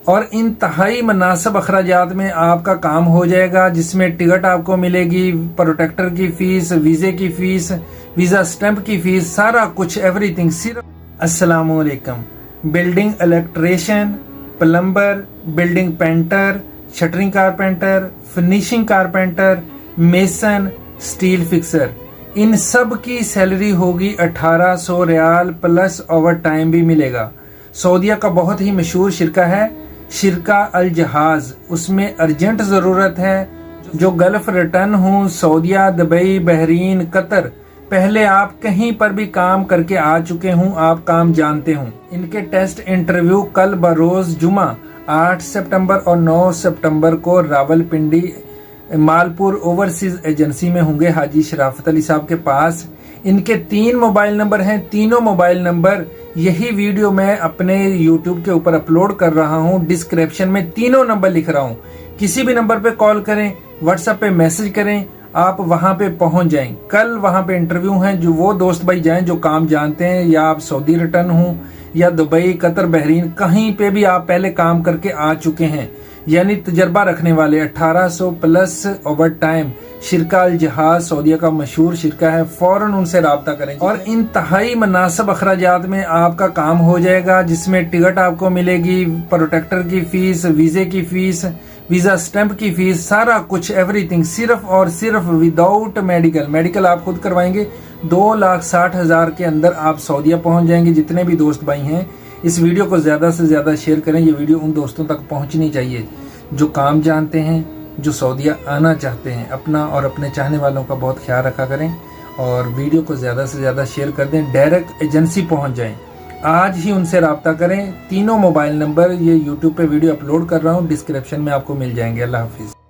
اور انتہائی مناسب اخراجات میں آپ کا کام ہو جائے گا، جس میں ٹکٹ آپ کو ملے گی، پروٹیکٹر کی فیس، ویزے کی فیس، ویزا سٹیمپ کی فیس، سارا کچھ ایوری تھنگ صرف۔ السلام علیکم۔ Building electrician, plumber, building painter, shuttering carpenter, finishing carpenter, mason, steel fixer, ان سب کی سیلری ہوگی 1800 ریال پلس اوور ٹائم بھی ملے گا۔ سعودیہ کا بہت ہی مشہور شرکہ ہے شرکہ الجہاز، اس میں ارجنٹ ضرورت ہے جو گلف ریٹرن ہوں، سعودیہ، دبئی، بحرین، قطر، پہلے آپ کہیں پر بھی کام کر کے آ چکے ہوں، آپ کام جانتے ہوں۔ ان کے ٹیسٹ انٹرویو کل بروز جمعہ 8 سپٹمبر اور 9 سپٹمبر کو راول پنڈی مالپور اوورسیز ایجنسی میں ہوں گے، حاجی شرافت علی صاحب کے پاس۔ ان کے 3 موبائل نمبر ہیں، تینوں موبائل نمبر یہی ویڈیو میں اپنے یوٹیوب کے اوپر اپلوڈ کر رہا ہوں، ڈسکرپشن میں تینوں نمبر لکھ رہا ہوں۔ کسی بھی نمبر پہ کال کریں، واٹس ایپ پہ میسج کریں، آپ وہاں پہ پہنچ جائیں۔ کل وہاں پہ انٹرویو ہیں، جو وہ دوست بھائی جائیں جو کام جانتے ہیں، یا آپ سعودی ریٹرن ہوں یا دبئی، قطر، بحرین، کہیں پہ بھی آپ پہلے کام کر کے آ چکے ہیں، یعنی تجربہ رکھنے والے، 1800 پلس اوور ٹائم۔ شرکہ الجہاز سعودیہ کا مشہور شرکہ ہے، فوراً ان سے رابطہ کریں اور انتہائی مناسب اخراجات میں آپ کا کام ہو جائے گا، جس میں ٹکٹ آپ کو ملے گی، پروٹیکٹر کی فیس، ویزے کی فیس، ویزا سٹیمپ کی فیس، سارا کچھ ایوری تھنگ صرف اور صرف وداؤٹ میڈیکل۔ میڈیکل آپ خود کروائیں گے، 2,60,000 کے اندر آپ سعودیہ پہنچ جائیں گے۔ جتنے بھی دوست بھائی ہیں اس ویڈیو کو زیادہ سے زیادہ شیئر کریں، یہ ویڈیو ان دوستوں تک پہنچنی چاہیے جو کام جانتے ہیں، جو سعودیہ آنا چاہتے ہیں۔ اپنا اور اپنے چاہنے والوں کا بہت خیال رکھا کریں اور ویڈیو کو زیادہ سے زیادہ شیئر کر دیں، ڈائریکٹ ایجنسی پہنچ جائیں، آج ہی ان سے رابطہ کریں۔ تینوں موبائل نمبر یہ یوٹیوب پہ ویڈیو اپلوڈ کر رہا ہوں، ڈسکرپشن میں آپ کو مل جائیں گے۔ اللہ حافظ۔